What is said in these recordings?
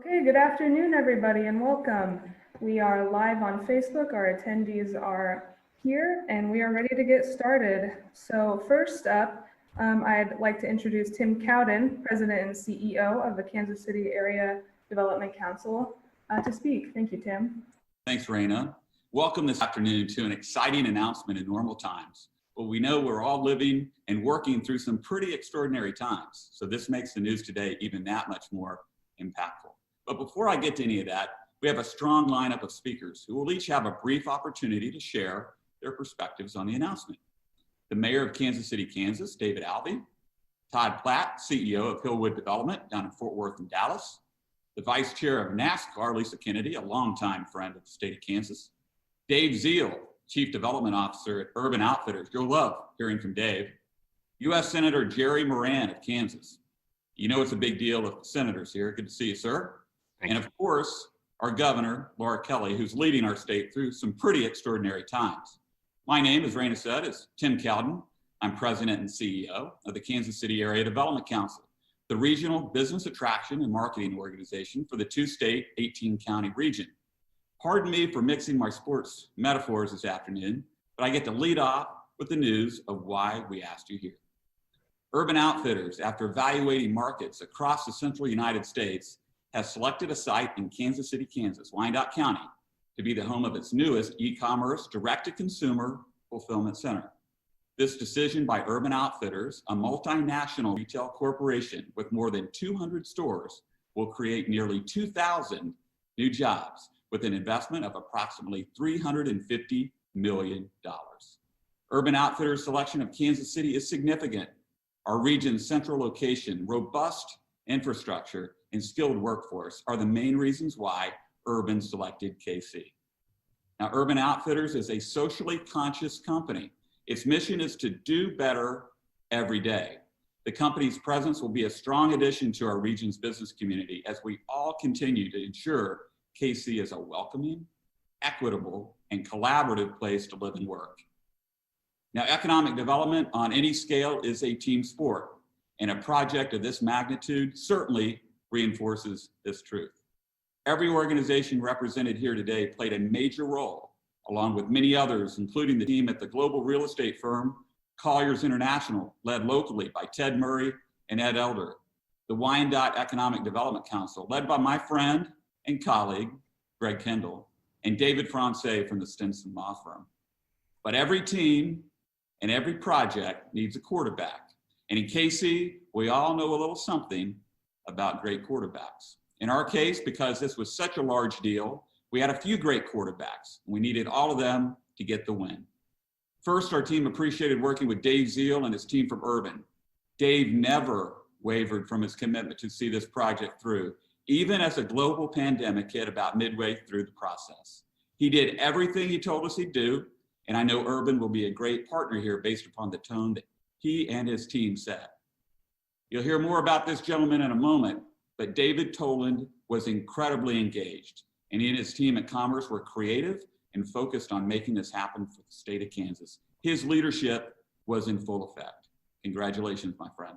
Okay, good afternoon, everybody, and welcome. We are live on Facebook. Our attendees are here, and we are ready to get started. So first up, I'd like to introduce Tim Cowden, President and CEO of the Kansas City Area Development Council, to speak. Thank you, Tim. Thanks, Raina. Welcome this afternoon to an exciting announcement in normal times. Well, we know we're all living and working through some pretty extraordinary times, so this makes the news today even that much more impactful. But before I get to any of that, we have a strong lineup of speakers who will each have a brief opportunity to share their perspectives on the announcement. The Mayor of Kansas City, Kansas, David Alvey, Todd Platt, CEO of Hillwood Development down in Fort Worth and Dallas, the Vice Chair of Nascar, Lisa Kennedy, a longtime friend of the state of Kansas, Dave Zeal, Chief Development Officer at Urban Outfitters. You'll love hearing from Dave. U.S. Senator Jerry Moran of Kansas. You know it's a big deal with senators here. Good to see you, sir. And of course, our governor, Laura Kelly, who's leading our state through some pretty extraordinary times. My name, as Raina said, is Tim Cowden. I'm president and CEO of the Kansas City Area Development Council, the regional business attraction and marketing organization for the two-state, 18-county region. Pardon me for mixing my sports metaphors this afternoon, but I get to lead off with the news of why we asked you here. Urban Outfitters, after evaluating markets across the central United States, has selected a site in Kansas City, Kansas, Wyandotte County, to be the home of its newest e-commerce direct-to-consumer fulfillment center. This decision by Urban Outfitters, a multinational retail corporation with more than 200 stores, will create nearly 2,000 new jobs with an investment of approximately $350 million. Urban Outfitters' selection of Kansas City is significant. Our region's central location, robust infrastructure, and skilled workforce are the main reasons why Urban selected KC. Now, Urban Outfitters is a socially conscious company. Its mission is to do better every day. The company's presence will be a strong addition to our region's business community as we all continue to ensure KC is a welcoming, equitable, and collaborative place to live and work. Now, economic development on any scale is a team sport, and a project of this magnitude certainly reinforces this truth. Every organization represented here today played a major role, along with many others, including the team at the global real estate firm Colliers International, led locally by Ted Murray and Ed Elder, the Wyandotte Economic Development Council, led by my friend and colleague, Greg Kendall, and David Francais from the Stinson Law Firm. But every team and every project needs a quarterback. And in KC, we all know a little something about great quarterbacks. In our case, because this was such a large deal, we had a few great quarterbacks. We needed all of them to get the win. First, our team appreciated working with Dave Zeal and his team from Urban. Dave never wavered from his commitment to see this project through, even as a global pandemic hit about midway through the process. He did everything he told us he'd do, and I know Urban will be a great partner here based upon the tone that he and his team set. You'll hear more about this gentleman in a moment, but David Toland was incredibly engaged, and he and his team at Commerce were creative and focused on making this happen for the state of Kansas. His leadership was in full effect. Congratulations, my friend.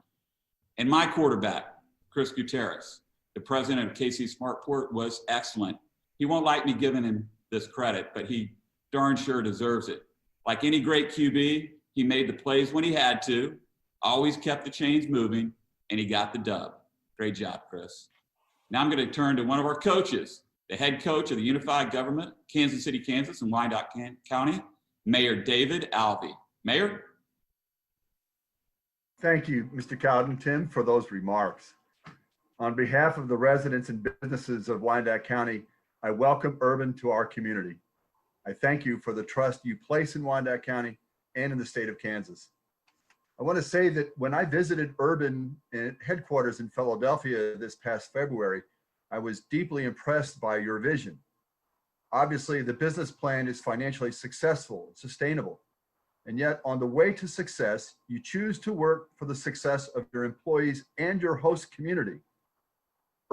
And my quarterback, Chris Gutierrez, the president of KC Smartport, was excellent. He won't like me giving him this credit, but he darn sure deserves it. Like any great QB, he made the plays when he had to, always kept the chains moving, and he got the dub. Great job, Chris. Now I'm going to turn to one of our coaches, the head coach of the Unified Government, Kansas City, Kansas, and Wyandotte County, Mayor David Alvey. Mayor? Thank you, Mr. Cowden, Tim, for those remarks. On behalf of the residents and businesses of Wyandotte County, I welcome Urban to our community. I thank you for the trust you place in Wyandotte County and in the state of Kansas. I want to say that when I visited Urban headquarters in Philadelphia this past February, I was deeply impressed by your vision. Obviously, the business plan is financially successful, sustainable, and yet on the way to success, you choose to work for the success of your employees and your host community.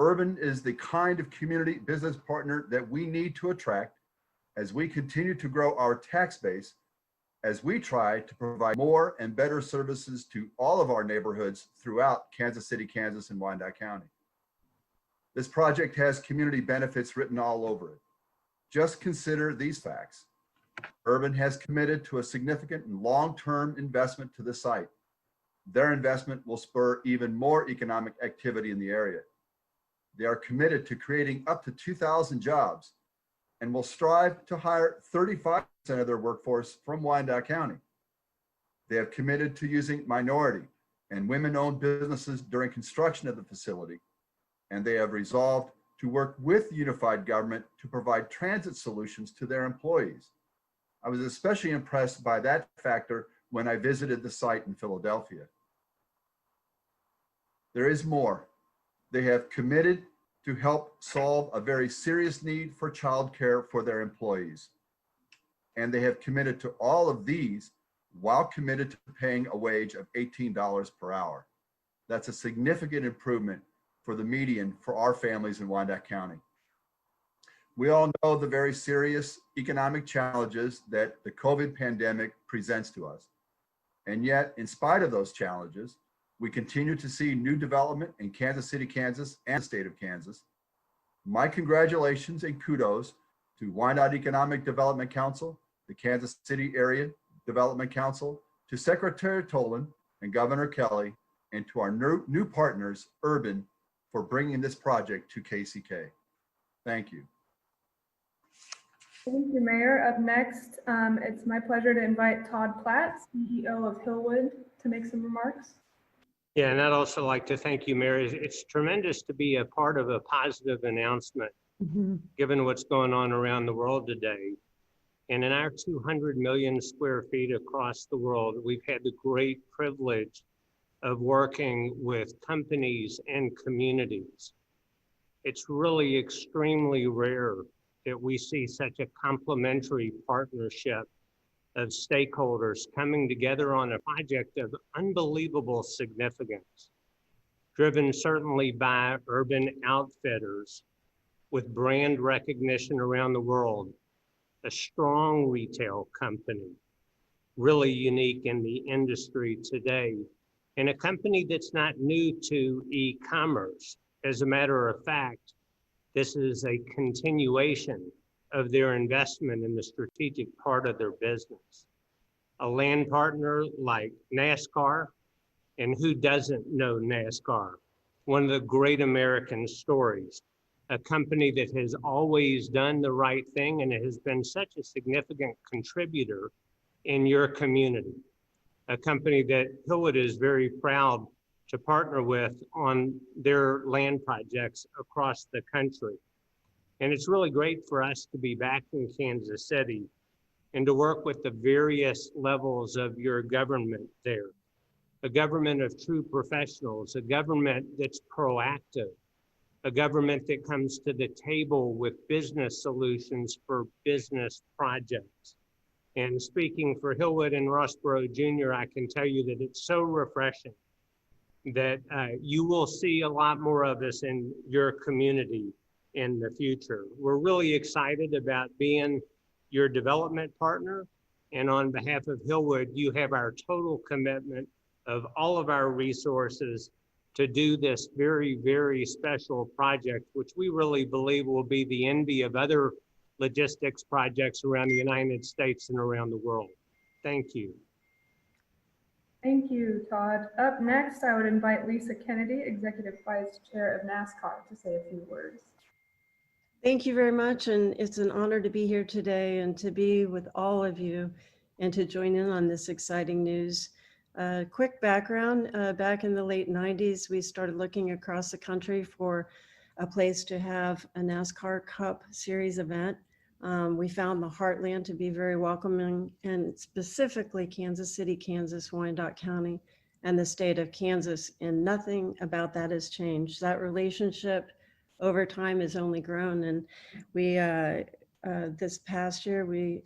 Urban is the kind of community business partner that we need to attract as we continue to grow our tax base, as we try to provide more and better services to all of our neighborhoods throughout Kansas City, Kansas, and Wyandotte County. This project has community benefits written all over it. Just consider these facts. Urban has committed to a significant and long-term investment to the site. Their investment will spur even more economic activity in the area. They are committed to creating up to 2,000 jobs and will strive to hire 35% of their workforce from Wyandotte County. They have committed to using minority and women-owned businesses during construction of the facility, and they have resolved to work with unified government to provide transit solutions to their employees. I was especially impressed by that factor when I visited the site in Philadelphia. There is more. They have committed to help solve a very serious need for childcare for their employees. And they have committed to all of these while committed to paying a wage of $18 per hour. That's a significant improvement for the median for our families in Wyandotte County. We all know the very serious economic challenges that the COVID pandemic presents to us. And yet, in spite of those challenges, we continue to see new development in Kansas City, Kansas, and the state of Kansas. My congratulations and kudos to Wyandotte Economic Development Council, the Kansas City Area Development Council, to Secretary Tolan and Governor Kelly, and to our new partners, Urban, for bringing this project to KCK. Thank you. Thank you, Mayor. Up next, it's my pleasure to invite Todd Platt, CEO of Hillwood, to make some remarks. Yeah, and I'd also like to thank you, Mary. It's tremendous to be a part of a positive announcement, given what's going on around the world today. And in our 200 million square feet across the world, we've had the great privilege of working with companies and communities. It's really extremely rare that we see such a complementary partnership of stakeholders coming together on a project of unbelievable significance, driven certainly by urban outfitters with brand recognition around the world, a strong retail company, really unique in the industry today, and a company that's not new to e-commerce. As a matter of fact, this is a continuation of their investment in the strategic part of their business. A land partner like Nascar, and who doesn't know Nascar? One of the great American stories, a company that has always done the right thing and has been such a significant contributor in your community. A company that Hillwood is very proud to partner with on their land projects across the country. And it's really great for us to be back in Kansas City and to work with the various levels of your government there. A government of true professionals, a government that's proactive, a government that comes to the table with business solutions for business projects. And speaking for Hillwood and Rossboro Jr., I can tell you that it's so refreshing that you will see a lot more of us in your community in the future. We're really excited about being your development partner. And on behalf of Hillwood, you have our total commitment of all of our resources to do this very, very special project, which we really believe will be the envy of other logistics projects around the United States and around the world. Thank you. Thank you, Todd. Up next, I would invite Lisa Kennedy, Executive Vice Chair of Nascar, to say a few words. Thank you very much, and it's an honor to be here today and to be with all of you and to join in on this exciting news. Quick background, back in the late 90s, we started looking across the country for a place to have a NASCAR Cup Series event. We found the Heartland to be very welcoming, and specifically Kansas City, Kansas, Wyandotte County, and the state of Kansas, and nothing about that has changed. That relationship over time has only grown, and we this past year we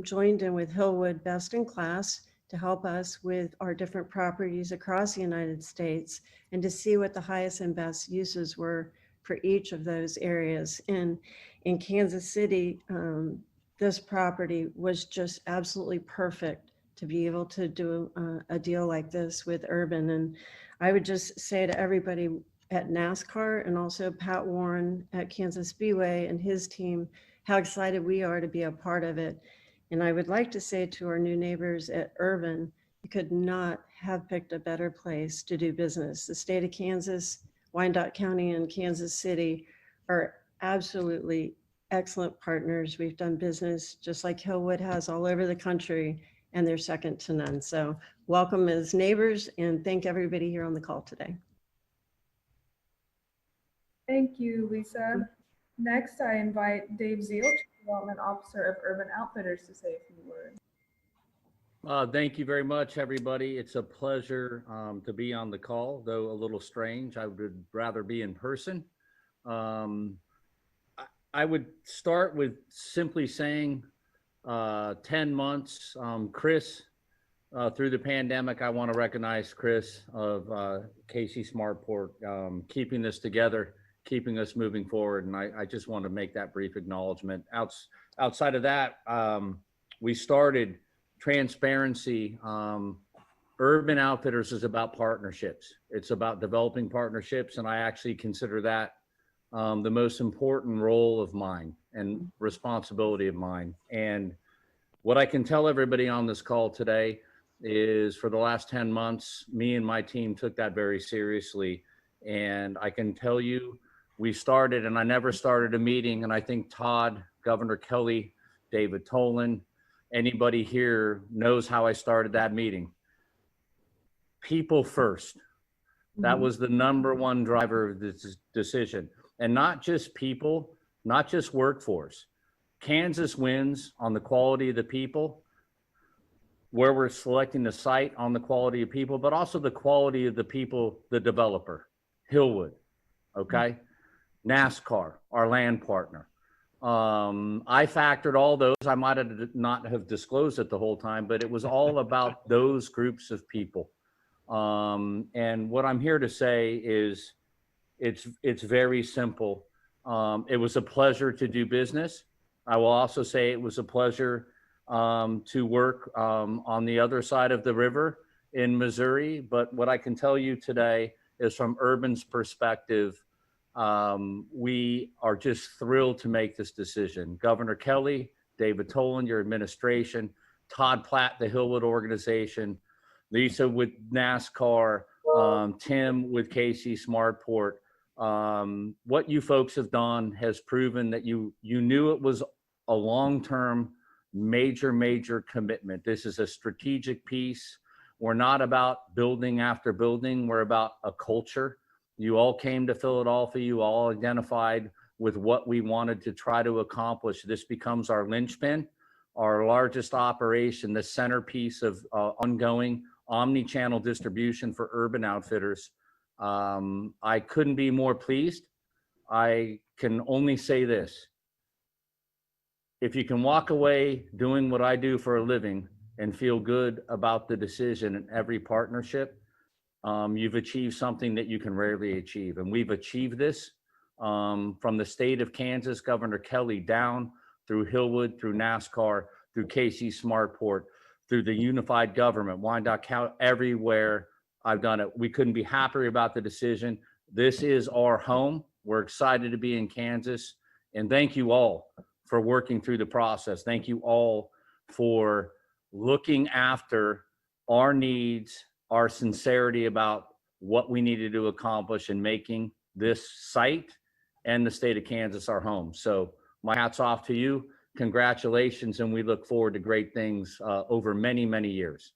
joined in with Hillwood Best in Class to help us with our different properties across the United States and to see what the highest and best uses were for each of those areas. And in Kansas City, this property was just absolutely perfect to be able to do a deal like this with Urban. And I would just say to everybody, at NASCAR and also Pat Warren at Kansas Speedway and his team, how excited we are to be a part of it. And I would like to say to our new neighbors at Urban, you could not have picked a better place to do business. The state of Kansas, Wyandotte County, and Kansas City are absolutely excellent partners. We've done business just like Hillwood has all over the country, and they're second to none. So welcome as neighbors, and thank everybody here on the call today. Thank you, Lisa. Next, I invite Dave Zeal, Chief Development Officer of Urban Outfitters, to say a few words. Thank you very much, everybody. It's a pleasure to be on the call, though a little strange. I would rather be in person. I would start with simply saying 10 months. Chris, through the pandemic, I want to recognize Chris of KC Smartport, keeping this together, keeping us moving forward. And I just want to make that brief acknowledgement. Outside of that, we started transparency. Urban Outfitters is about partnerships. It's about developing partnerships. And I actually consider that the most important role of mine and responsibility of mine. And what I can tell everybody on this call today is for the last 10 months, me and my team took that very seriously. And I can tell you, we started, and I never started a meeting, and I think Todd, Governor Kelly, David Tolan, anybody here knows how I started that meeting. People first. That was the number one driver of this decision. And not just people, not just workforce. Kansas wins on the quality of the people, where we're selecting the site on the quality of people, but also the quality of the people, the developer, Hillwood, okay? NASCAR, our land partner. I factored all those. I might have not have disclosed it the whole time, but it was all about those groups of people. And what I'm here to say is it's very simple. It was a pleasure to do business. I will also say it was a pleasure to work on the other side of the river in Missouri. But what I can tell you today is from Urban's perspective, we are just thrilled to make this decision. Governor Kelly, David Tolan, your administration, Todd Platt, the Hillwood organization, Lisa with NASCAR, Tim with KC Smartport. What you folks have done has proven that you knew it was a long-term, major commitment. This is a strategic piece. We're not about building after building. We're about a culture. You all came to Philadelphia. You all identified with what we wanted to try to accomplish. This becomes our linchpin, our largest operation, the centerpiece of ongoing omni-channel distribution for Urban Outfitters. I couldn't be more pleased. I can only say this. If you can walk away doing what I do for a living and feel good about the decision in every partnership, you've achieved something that you can rarely achieve. And we've achieved this from the state of Kansas, Governor Kelly, down through Hillwood, through NASCAR, through KC Smartport, through the unified government, Wyandotte County, everywhere I've done it. We couldn't be happier about the decision. This is our home. We're excited to be in Kansas. And thank you all for working through the process. Thank you all for looking after our needs, our sincerity about what we needed to accomplish in making this site and the state of Kansas our home. So my hat's off to you. Congratulations, and we look forward to great things over many years.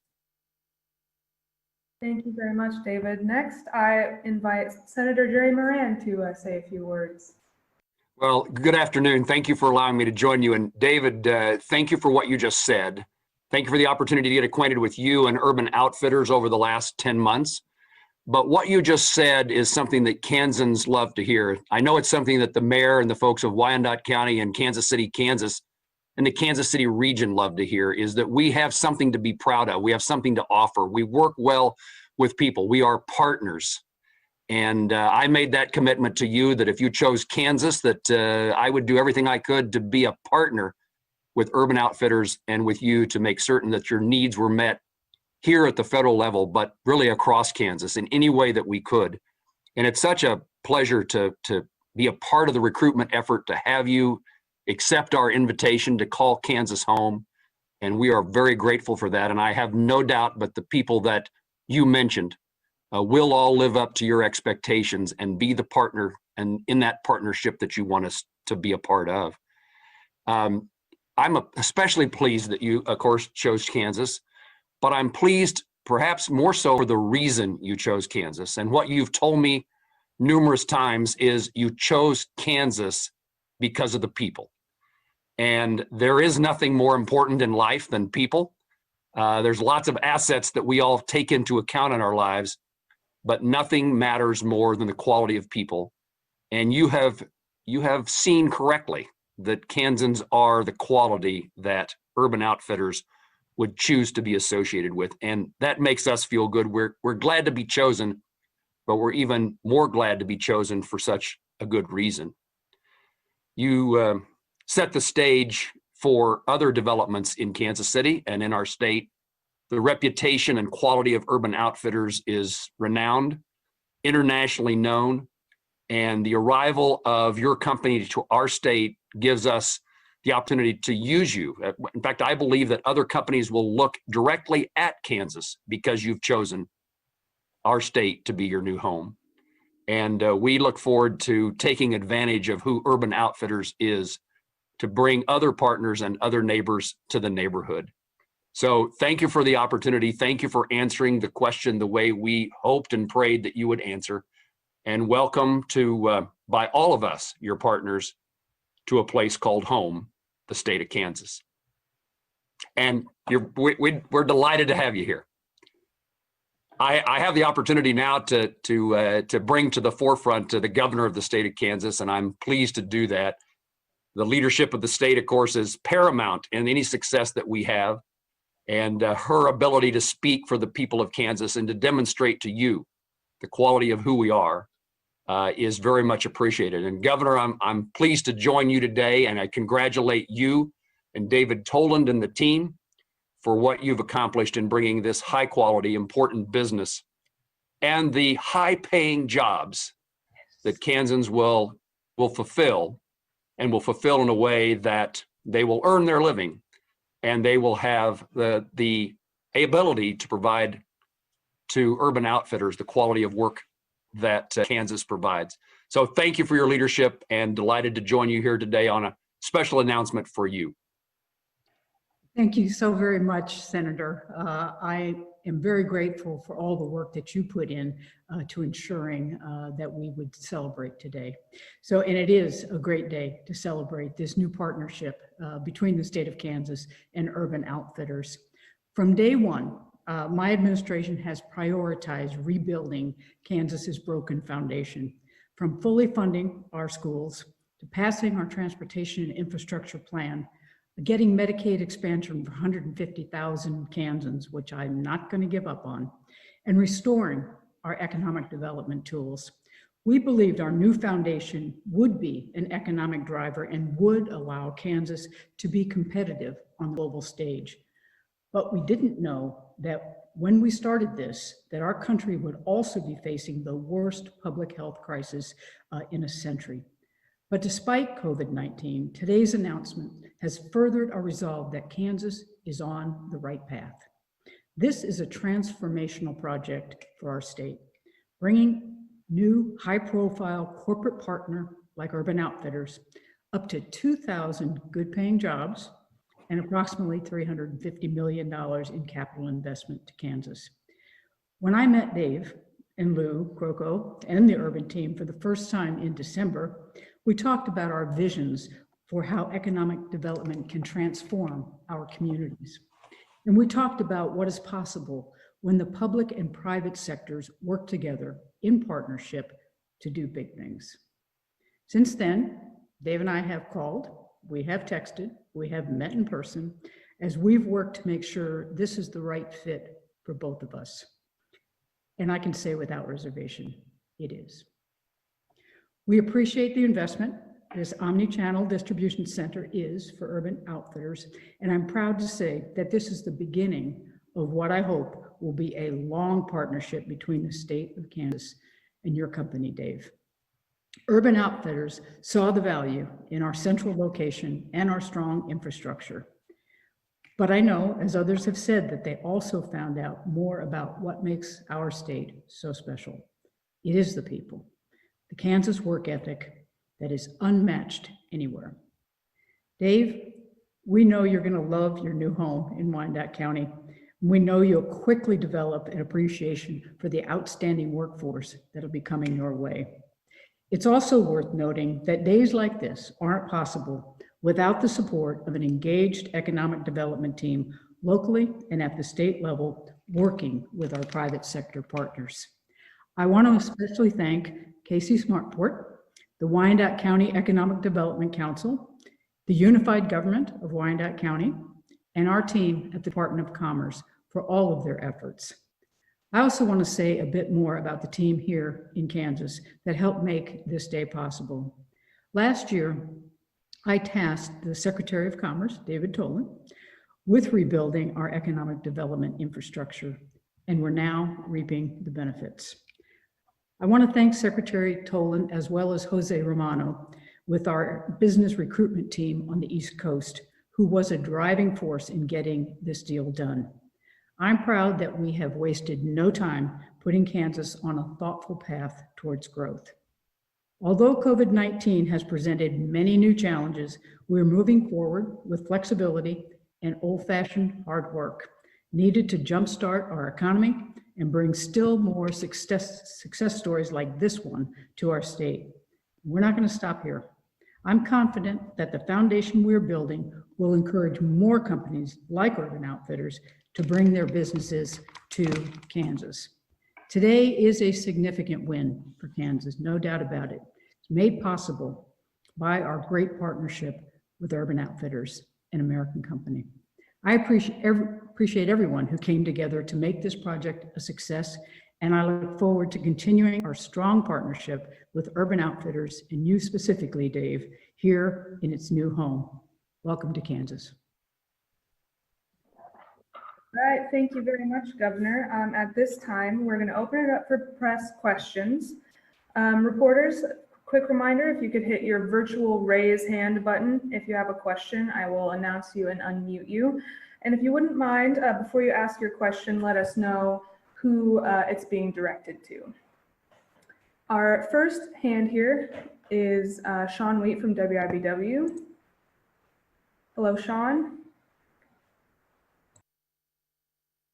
Thank you very much, David. Next, I invite Senator Jerry Moran to say a few words. Well, good afternoon. Thank you for allowing me to join you. And David, thank you for what you just said. Thank you for the opportunity to get acquainted with you and Urban Outfitters over the last 10 months. But what you just said is something that Kansans love to hear. I know it's something that the mayor and the folks of Wyandotte County and Kansas City, Kansas, and the Kansas City region love to hear, is that we have something to be proud of. We have something to offer. We work well with people. We are partners. And I made that commitment to you that if you chose Kansas, that I would do everything I could to be a partner with Urban Outfitters and with you to make certain that your needs were met here at the federal level, but really across Kansas in any way that we could. And it's such a pleasure to be a part of the recruitment effort, to have you accept our invitation to call Kansas home. And we are very grateful for that. And I have no doubt but the people that you mentioned will all live up to your expectations and be the partner and in that partnership that you want us to be a part of. I'm especially pleased that you, of course, chose Kansas, but I'm pleased perhaps more so for the reason you chose Kansas. And what you've told me numerous times is you chose Kansas because of the people. And there is nothing more important in life than people. There's lots of assets that we all take into account in our lives, but nothing matters more than the quality of people. And you have seen correctly that Kansans are the quality that Urban Outfitters would choose to be associated with. And that makes us feel good. We're glad to be chosen, but we're even more glad to be chosen for such a good reason. You set the stage for other developments in Kansas City and in our state. The reputation and quality of Urban Outfitters is renowned, internationally known, and the arrival of your company to our state gives us the opportunity to use you. In fact, I believe that other companies will look directly at Kansas because you've chosen our state to be your new home. And we look forward to taking advantage of who Urban Outfitters is to bring other partners and other neighbors to the neighborhood. So thank you for the opportunity. Thank you for answering the question the way we hoped and prayed that you would answer. And welcome to, by all of us, your partners, to a place called home, the state of Kansas. And we're delighted to have you here. I have the opportunity now to bring to the forefront the governor of the state of Kansas, and I'm pleased to do that. The leadership of the state, of course, is paramount in any success that we have, and her ability to speak for the people of Kansas and to demonstrate to you the quality of who we are is very much appreciated. And Governor, I'm pleased to join you today, and I congratulate you and David Toland and the team for what you've accomplished in bringing this high quality, important business and the high paying jobs that Kansans will fulfill, and will fulfill in a way that they will earn their living and they will have the ability to provide to Urban Outfitters the quality of work that Kansas provides. So thank you for your leadership, and delighted to join you here today on a special announcement for you. Thank you so very much, Senator. I am very grateful for all the work that you put in to ensuring that we would celebrate today. So, and it is a great day to celebrate this new partnership between the state of Kansas and Urban Outfitters. From day one, my administration has prioritized rebuilding Kansas's broken foundation, from fully funding our schools to passing our transportation and infrastructure plan, getting Medicaid expansion for 150,000 Kansans, which I'm not going to give up on, and restoring our economic development tools. We believed our new foundation would be an economic driver and would allow Kansas to be competitive on the global stage. But we didn't know that when we started this, that our country would also be facing the worst public health crisis in a century. But despite COVID-19, today's announcement has furthered our resolve that Kansas is on the right path. This is a transformational project for our state, bringing new high-profile corporate partner like Urban Outfitters, up to 2,000 good-paying jobs, and approximately $350 million in capital investment to Kansas. When I met Dave and Lou Croco and the Urban team for the first time in December, we talked about our visions for how economic development can transform our communities. And we talked about what is possible when the public and private sectors work together in partnership to do big things. Since then, Dave and I have called, we have texted, we have met in person, as we've worked to make sure this is the right fit for both of us. And I can say without reservation, it is. We appreciate the investment this omni-channel distribution center is for Urban Outfitters, and I'm proud to say that this is the beginning of what I hope will be a long partnership between the state of Kansas and your company, Dave. Urban Outfitters saw the value in our central location and our strong infrastructure. But I know, as others have said, that they also found out more about what makes our state so special. It is the people, the Kansas work ethic that is unmatched anywhere. Dave, we know you're going to love your new home in Wyandotte County. We know you'll quickly develop an appreciation for the outstanding workforce that'll be coming your way. It's also worth noting that days like this aren't possible without the support of an engaged economic development team locally and at the state level, working with our private sector partners. I want to especially thank KC Smartport, the Wyandotte County Economic Development Council, the Unified Government of Wyandotte County, and our team at the Department of Commerce for all of their efforts. I also want to say a bit more about the team here in Kansas that helped make this day possible. Last year, I tasked the Secretary of Commerce, David Tolan, with rebuilding our economic development infrastructure, and we're now reaping the benefits. I want to thank Secretary Tolan as well as Jose Romano with our business recruitment team on the East Coast, who was a driving force in getting this deal done. I'm proud that we have wasted no time putting Kansas on a thoughtful path towards growth. Although COVID-19 has presented many new challenges, we're moving forward with flexibility and old-fashioned hard work needed to jumpstart our economy and bring still more success stories like this one to our state. We're not going to stop here. I'm confident that the foundation we're building will encourage more companies like Urban Outfitters to bring their businesses to Kansas. Today is a significant win for Kansas, no doubt about it. It's made possible by our great partnership with Urban Outfitters, an American company. I appreciate everyone who came together to make this project a success, and I look forward to continuing our strong partnership with Urban Outfitters and you specifically, Dave, here in its new home. Welcome to Kansas. All right, thank you very much, Governor. At this time, we're going to open it up for press questions. Reporters, quick reminder, if you could hit your virtual raise hand button. If you have a question, I will announce you and unmute you. And if you wouldn't mind, before you ask your question, let us know who it's being directed to. Our first hand here is Sean Wheat from WIBW. Hello, Sean.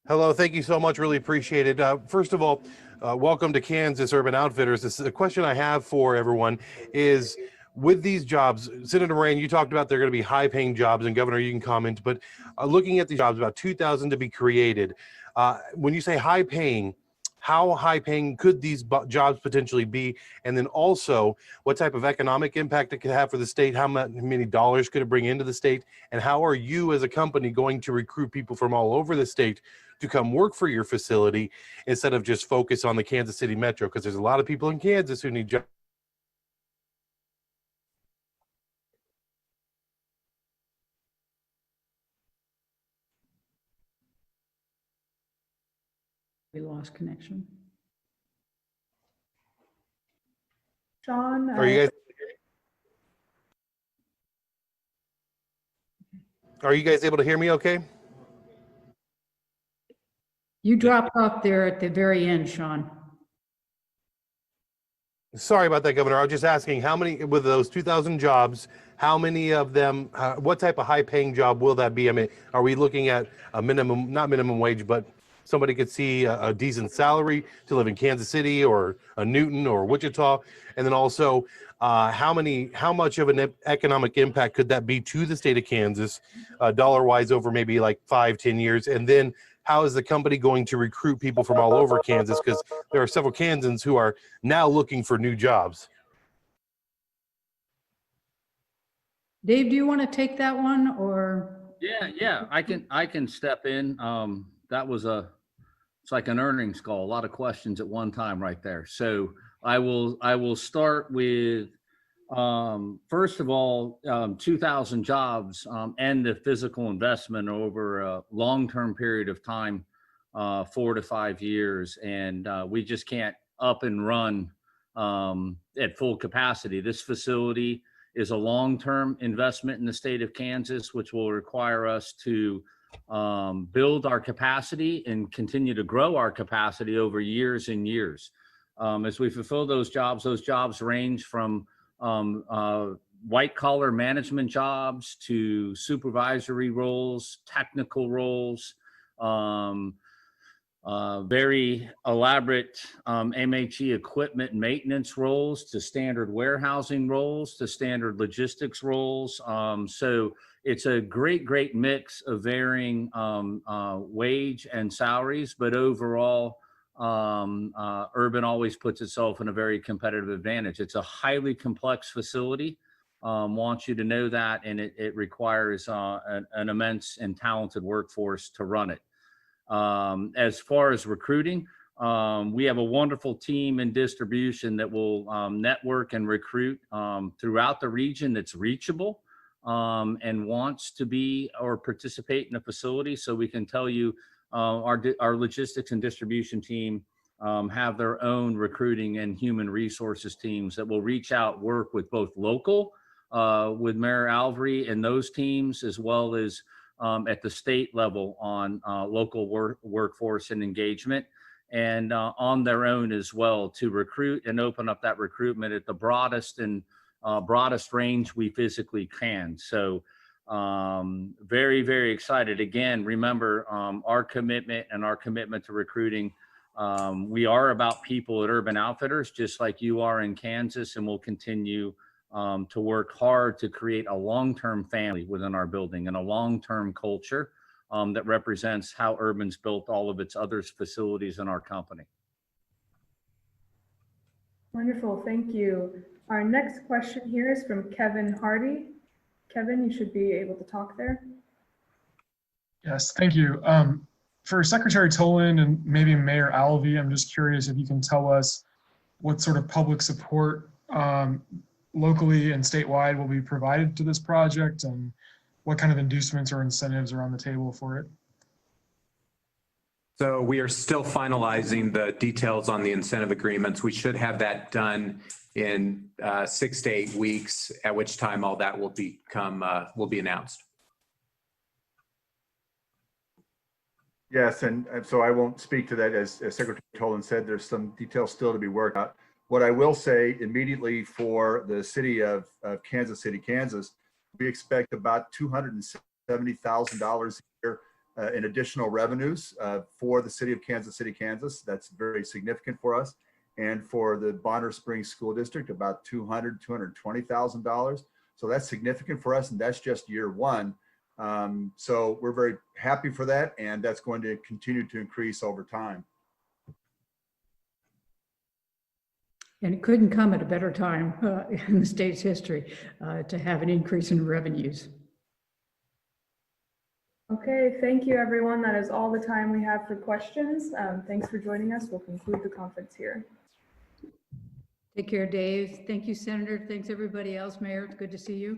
Hello, thank you so much. Really appreciate it. First of all, welcome to Kansas Urban Outfitters. This is a question I have for everyone is with these jobs, Senator Moran, you talked about they're going to be high paying jobs, and Governor, you can comment, but looking at these jobs, about 2,000 to be created. When you say high paying, how high paying could these jobs potentially be? And then also what type of economic impact it could have for the state? How many dollars could it bring into the state? And how are you as a company going to recruit people from all over the state to come work for your facility instead of just focus on the Kansas City Metro? Because there's a lot of people in Kansas who need jobs. We lost connection. Sean, Are you guys able to hear me okay? You dropped off there at the very end, Sean. Sorry about that, Governor. I was just asking how many, with those 2,000 jobs, how many of them, what type of high paying job will that be? I mean, are we looking at a minimum, not minimum wage, but somebody could see a decent salary to live in Kansas City or a Newton or Wichita? And then also, how much of an economic impact could that be to the state of Kansas, dollar-wise over maybe like 5-10 years? And then how is the company going to recruit people from all over Kansas? Because there are several Kansans who are now looking for new jobs. Dave, do you want to take that one or? Yeah, I can step in. That was it's like an earnings call, a lot of questions at one time right there. So I will start with, first of all, 2,000 jobs and the physical investment over a long-term period of time, 4 to 5 years. And we just can't up and run at full capacity. This facility is a long-term investment in the state of Kansas, which will require us to build our capacity and continue to grow our capacity over years and years. As we fulfill those jobs range from white collar management jobs to supervisory roles, technical roles, very elaborate MHE equipment maintenance roles, to standard warehousing roles, to standard logistics roles. So it's a great mix of varying wage and salaries, but overall, Urban always puts itself in a very competitive advantage. It's a highly complex facility. Want you to know that, and it requires an immense and talented workforce to run it. As far as recruiting, we have a wonderful team in distribution that will network and recruit throughout the region that's reachable and wants to be or participate in a facility. So we can tell you our logistics and distribution team have their own recruiting and human resources teams that will reach out, work with both local, with Mayor Alvery and those teams, as well as at the state level on local workforce and engagement, and on their own as well, to recruit and open up that recruitment at the broadest range we physically can. So very excited. Again, remember our commitment to recruiting. We are about people at Urban Outfitters, just like you are in Kansas, and we'll continue to work hard to create a long-term family within our building and a long-term culture that represents how Urban's built all of its other facilities in our company. Wonderful, thank you. Our next question here is from Kevin Hardy. Kevin, you should be able to talk there. Yes, thank you. For Secretary Tolan and maybe Mayor Alvey, I'm just curious if you can tell us what sort of public support locally and statewide will be provided to this project, and what kind of inducements or incentives are on the table for it. So we are still finalizing the details on the incentive agreements. We should have that done in 6 to 8 weeks, at which time all that will be announced. Yes, and so I won't speak to that. As Secretary Tolan said, there's some details still to be worked out. What I will say immediately for the city of Kansas City, Kansas, we expect about $270,000 a year in additional revenues for the city of Kansas City, Kansas. That's very significant for us. And for the Bonner Springs School District, about $220,000. So that's significant for us, and that's just year one. So we're very happy for that, and that's going to continue to increase over time. And it couldn't come at a better time in the state's history to have an increase in revenues. Okay, thank you, everyone. That is all the time we have for questions. Thanks for joining us. We'll conclude the conference here. Take care, Dave. Thank you, Senator. Thanks, everybody else. Mayor, it's good to see you.